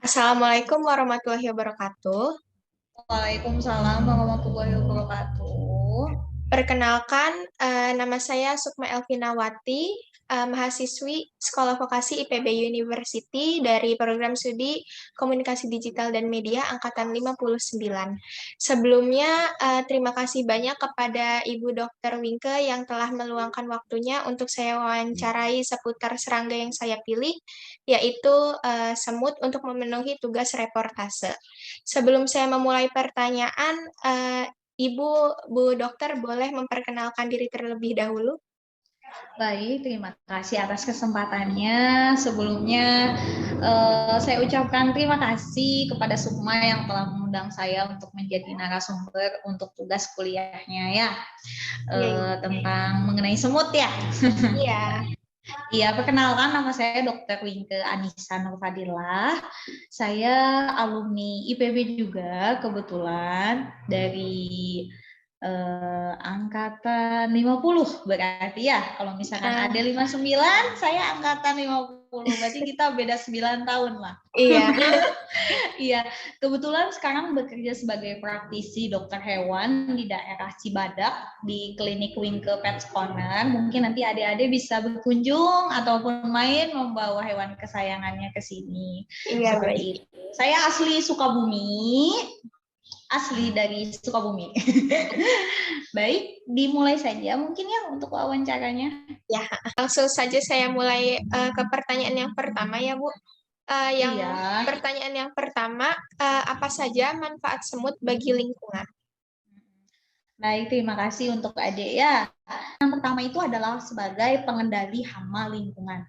Assalamualaikum warahmatullahi wabarakatuh. Waalaikumsalam warahmatullahi wabarakatuh. Perkenalkan, nama saya Sukma Elvinawati, mahasiswi Sekolah Vokasi IPB University dari program studi Komunikasi Digital dan Media Angkatan 59. Sebelumnya, terima kasih banyak kepada Ibu Dr. Wingke yang telah meluangkan waktunya untuk saya wawancarai seputar serangga yang saya pilih, yaitu semut untuk memenuhi tugas reportase. Sebelum saya memulai pertanyaan, Ibu, Bu Dokter boleh memperkenalkan diri terlebih dahulu? Baik, terima kasih atas kesempatannya. Sebelumnya saya ucapkan terima kasih kepada Sukma yang telah mengundang saya untuk menjadi narasumber untuk tugas kuliahnya ya, Iya, tentang mengenai semut ya. iya. Iya, perkenalkan nama saya Dr. Wingke Anissa Nurfadilah. Saya alumni IPB juga kebetulan dari angkatan 50 berarti ya. Kalau misalkan ada 59, saya angkatan 50. Berarti kita beda 9 tahun lah. Iya. Iya, kebetulan sekarang bekerja sebagai praktisi dokter hewan di daerah Cibadak di klinik Wingke Pets Corner. Mungkin nanti adik-adik bisa berkunjung ataupun main membawa hewan kesayangannya ke sini. Iya, Seperti baik. itu. Saya asli Sukabumi, asli dari Sukabumi. Baik, dimulai saja mungkin ya untuk wawancaranya. Ya, langsung saja saya mulai ke pertanyaan yang pertama ya, Bu. Yang Iya. pertanyaan yang pertama, apa saja manfaat semut bagi lingkungan? Baik, terima kasih untuk adik ya. Yang pertama itu adalah sebagai pengendali hama lingkungan.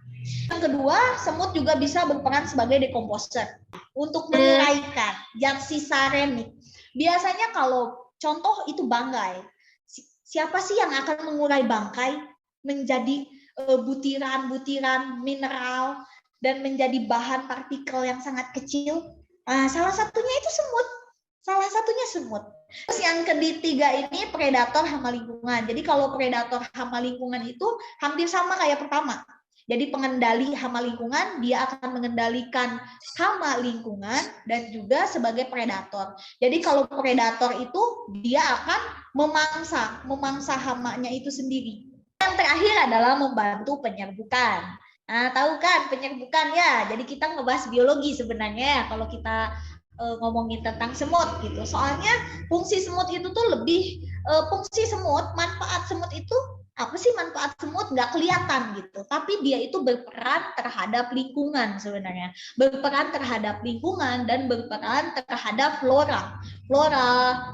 Yang kedua, semut juga bisa berperan sebagai decomposer untuk menguraikan zat sisa remit. Biasanya kalau contoh itu bangkai. Siapa sih yang akan mengurai bangkai menjadi butiran-butiran mineral dan menjadi bahan partikel yang sangat kecil? Nah, salah satunya itu semut. Salah satunya semut. Terus yang ketiga ini predator hama lingkungan. Jadi kalau predator hama lingkungan itu hampir sama kayak pertama. Jadi pengendali hama lingkungan, dia akan mengendalikan hama lingkungan dan juga sebagai predator. Jadi kalau predator itu dia akan memangsa hamanya itu sendiri. Yang terakhir adalah membantu penyerbukan. Nah, tahu kan penyerbukan ya? Jadi kita ngebahas biologi sebenarnya ya kalau kita ngomongin tentang semut gitu. Soalnya fungsi semut itu tuh lebih fungsi semut, manfaat semut itu apa sih manfaat semut nggak kelihatan gitu, tapi dia itu berperan terhadap lingkungan sebenarnya, berperan terhadap lingkungan dan berperan terhadap flora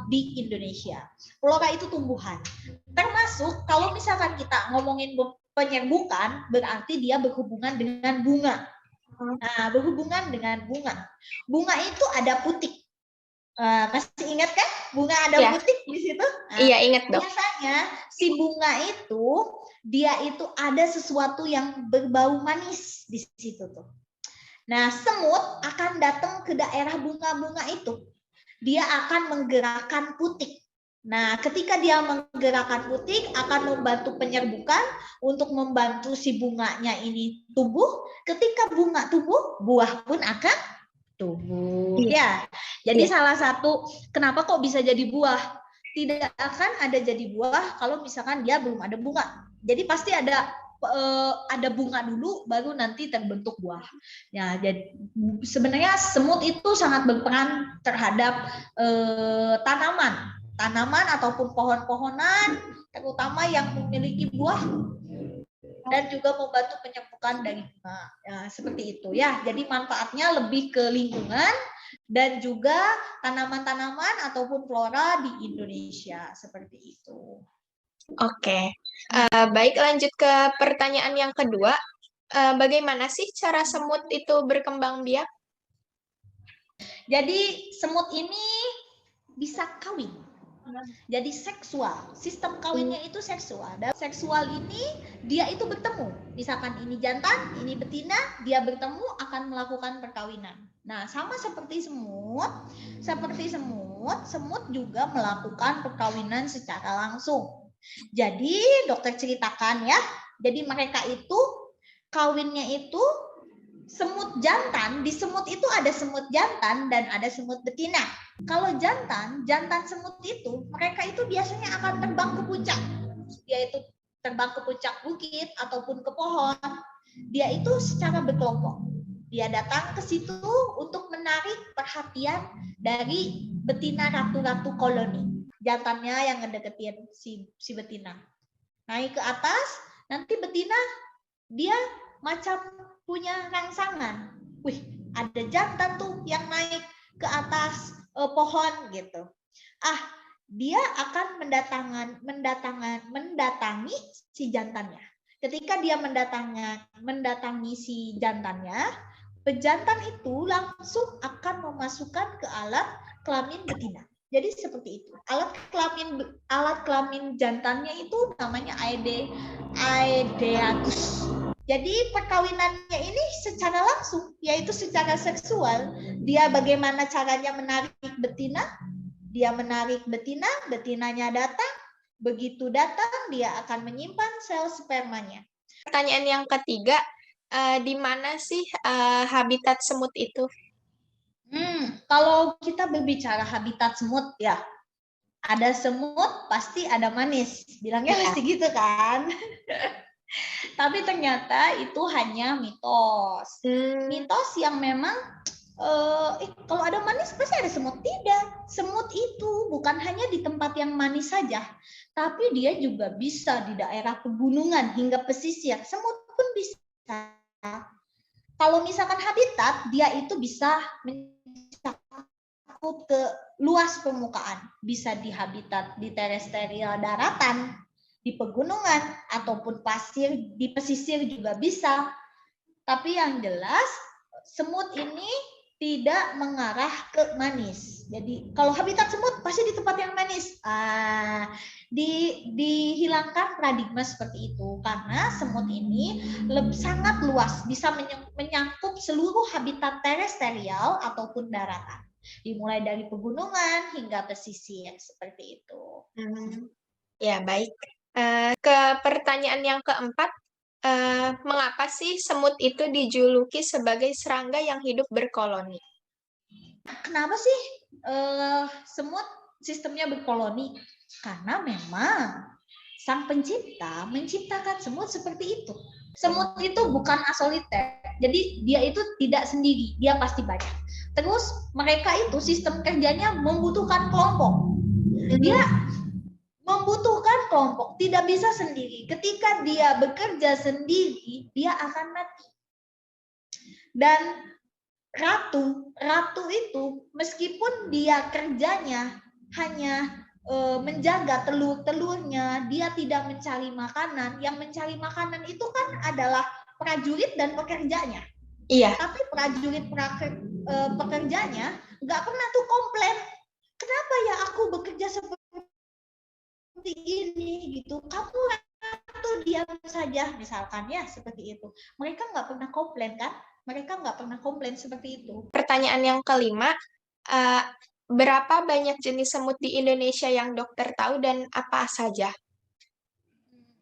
di Indonesia. Flora itu tumbuhan, termasuk kalau misalkan kita ngomongin penyerbukan berarti dia berhubungan dengan bunga. Nah, berhubungan dengan bunga. Bunga itu ada putik. Masih ingat kan? Bunga ada Ya. putik di situ? Nah, Iya, ingat, Dok. biasanya si bunga itu dia itu ada sesuatu yang berbau manis di situ tuh. Nah, semut akan datang ke daerah bunga-bunga itu. Dia akan menggerakkan putik. Nah, ketika dia menggerakkan putik akan membantu penyerbukan untuk membantu si bunganya ini tumbuh. Ketika bunga tumbuh, buah pun akan tumbuh. Ya, jadi salah satu kenapa kok bisa jadi buah? Tidak akan ada jadi buah kalau misalkan dia belum ada bunga. Jadi pasti ada bunga dulu baru nanti terbentuk buah. Ya, jadi sebenarnya semut itu sangat berperan terhadap tanaman ataupun pohon-pohonan, terutama yang memiliki buah dan juga membantu penyerbukan dari bunga. Ya, seperti itu ya. Jadi manfaatnya lebih ke lingkungan dan juga tanaman-tanaman ataupun flora di Indonesia seperti itu. Oke. Baik, lanjut ke pertanyaan yang kedua. Bagaimana sih cara semut itu berkembang biak? Jadi semut ini bisa kawin. Jadi seksual, sistem kawinnya itu seksual. Dan seksual ini dia itu bertemu. Misalkan ini jantan, ini betina, dia bertemu akan melakukan perkawinan. Nah, sama seperti semut juga melakukan perkawinan secara langsung. Jadi dokter ceritakan ya. Jadi mereka itu kawinnya itu semut jantan, di semut itu ada semut jantan dan ada semut betina. Kalau jantan semut itu, mereka itu biasanya akan terbang ke puncak. Yaitu terbang ke puncak bukit ataupun ke pohon. Dia itu secara berkelompok. Dia datang ke situ untuk menarik perhatian dari betina ratu-ratu koloni. Jantannya yang ngedeketin si betina. Naik ke atas, nanti betina dia macam punya rangsangan. Wih, ada jantan tuh yang naik ke atas pohon gitu. Dia akan mendatangi si jantannya. Ketika dia mendatangi si jantannya, pejantan itu langsung akan memasukkan ke alat kelamin betina. Jadi seperti itu. Alat kelamin jantannya itu namanya aedeagus. Jadi perkawinannya ini secara langsung, yaitu secara seksual. Dia bagaimana caranya menarik betina? Dia menarik betina, betinanya datang. Begitu datang, dia akan menyimpan sel spermanya. Pertanyaan yang ketiga, di mana sih habitat semut itu? Kalau kita berbicara habitat semut, ya ada semut pasti ada manis. Bilangnya mesti gitu kan? Tapi ternyata itu hanya mitos. Mitos yang memang kalau ada manis pasti ada semut. Tidak. Semut itu bukan hanya di tempat yang manis saja, tapi dia juga bisa di daerah pegunungan hingga pesisir. Semut pun bisa. Kalau misalkan habitat, dia itu bisa mencakup ke luas permukaan. Bisa di habitat di terestrial daratan, di pegunungan, ataupun pasir, di pesisir juga bisa. Tapi yang jelas, semut ini tidak mengarah ke manis. Jadi kalau habitat semut pasti di tempat yang manis. Dihilangkan paradigma seperti itu karena semut ini sangat luas, bisa menyangkup seluruh habitat terestrial ataupun daratan. Dimulai dari pegunungan hingga pesisir seperti itu. Ya, baik. Ke pertanyaan yang keempat, mengapa sih semut itu dijuluki sebagai serangga yang hidup berkoloni? Kenapa sih semut sistemnya berkoloni? Karena memang sang pencipta menciptakan semut seperti itu. Semut itu bukan asoliter, jadi dia itu tidak sendiri, dia pasti banyak. Terus mereka itu sistem kerjanya membutuhkan kelompok. Dia membutuhkan kelompok, tidak bisa sendiri. Ketika dia bekerja sendiri, dia akan mati. Dan ratu itu meskipun dia kerjanya hanya menjaga telur-telurnya, dia tidak mencari makanan. Yang mencari makanan itu kan adalah prajurit dan pekerjanya. Iya. Tapi prajurit pekerjanya nggak pernah tuh komplain. Kenapa ya aku bekerja seperti ini gitu? Kamu ratu diam saja misalkan ya seperti itu. Mereka nggak pernah komplain kan? Mereka nggak pernah komplain seperti itu. Pertanyaan yang kelima, berapa banyak jenis semut di Indonesia yang dokter tahu dan apa saja?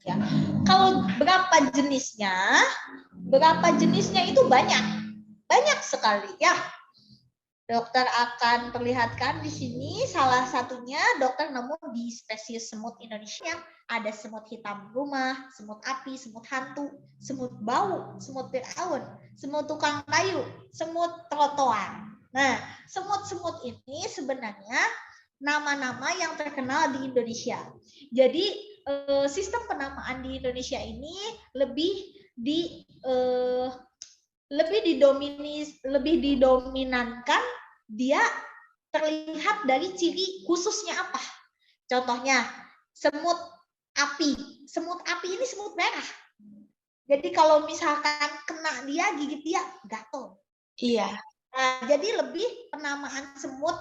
Ya. Kalau berapa jenisnya itu banyak sekali ya. Dokter akan perlihatkan di sini salah satunya dokter nemu di spesies semut Indonesia. Ada semut hitam rumah, semut api, semut hantu, semut bau, semut biraun, semut tukang kayu, semut trotoar. Nah, semut-semut ini sebenarnya nama-nama yang terkenal di Indonesia. Jadi sistem penamaan di Indonesia ini lebih didominankan, dia terlihat dari ciri khususnya apa. Contohnya semut api. Semut api ini semut merah. Jadi kalau misalkan kena dia, gigit dia, gatel. Iya. Jadi lebih penamaan semut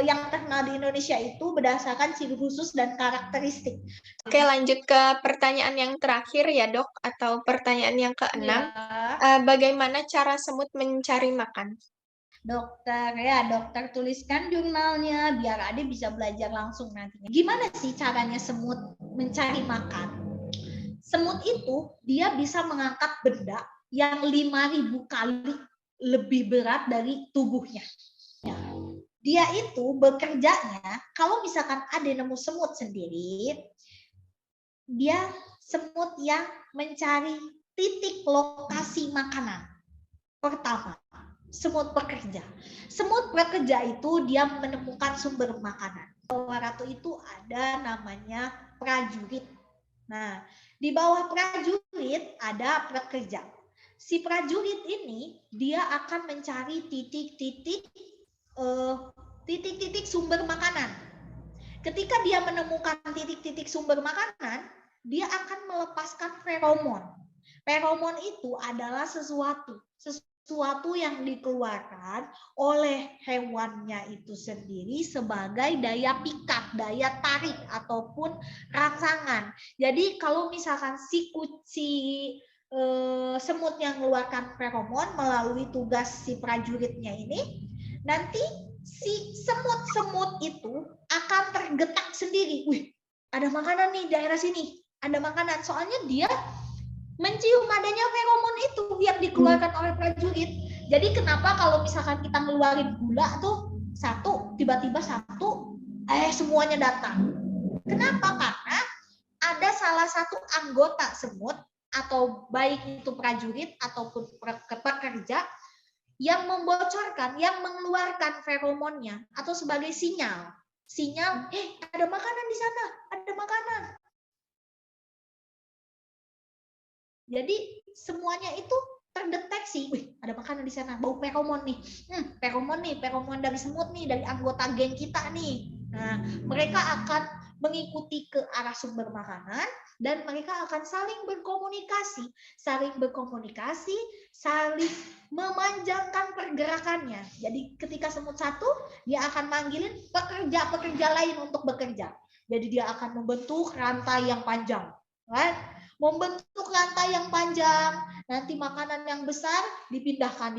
yang terkenal di Indonesia itu berdasarkan ciri khusus dan karakteristik. Oke, lanjut ke pertanyaan yang terakhir ya dok, atau pertanyaan yang keenam. Ya. Bagaimana cara semut mencari makan? Dokter tuliskan jurnalnya biar Ade bisa belajar langsung nantinya. Gimana sih caranya semut mencari makan? Semut itu dia bisa mengangkat benda yang 5.000 kali lebih berat dari tubuhnya. Dia itu bekerjanya, kalau misalkan ada nemu semut sendiri, dia semut yang mencari titik lokasi makanan. Pertama, semut pekerja. Semut pekerja itu dia menemukan sumber makanan. Di bawah ratu itu ada namanya prajurit. Nah, di bawah prajurit ada pekerja. Si prajurit ini dia akan mencari titik-titik sumber makanan. Ketika dia menemukan titik-titik sumber makanan, dia akan melepaskan feromon. Feromon itu adalah sesuatu yang dikeluarkan oleh hewannya itu sendiri sebagai daya pikat, daya tarik ataupun rangsangan. Jadi kalau misalkan si semut yang mengeluarkan feromon melalui tugas si prajuritnya ini, nanti si semut-semut itu akan tergetak sendiri. Wih, ada makanan nih daerah sini, ada makanan. Soalnya dia mencium adanya feromon itu yang dikeluarkan oleh prajurit. Jadi kenapa kalau misalkan kita ngeluarin gula tuh satu, tiba-tiba satu, semuanya datang. Kenapa? Karena ada salah satu anggota semut atau baik itu prajurit ataupun pekerja yang membocorkan, yang mengeluarkan feromonnya atau sebagai sinyal, ada makanan di sana, ada makanan. Jadi semuanya itu terdeteksi, wih ada makanan di sana, bau feromon nih, feromon dari semut nih, dari anggota geng kita nih. Nah, mereka akan mengikuti ke arah sumber makanan dan mereka akan saling berkomunikasi, saling memanjangkan pergerakannya. Jadi ketika semut satu, dia akan manggilin pekerja-pekerja lain untuk bekerja. Jadi dia akan membentuk rantai yang panjang, kan? Membentuk rantai yang panjang, nanti makanan yang besar dipindahkan.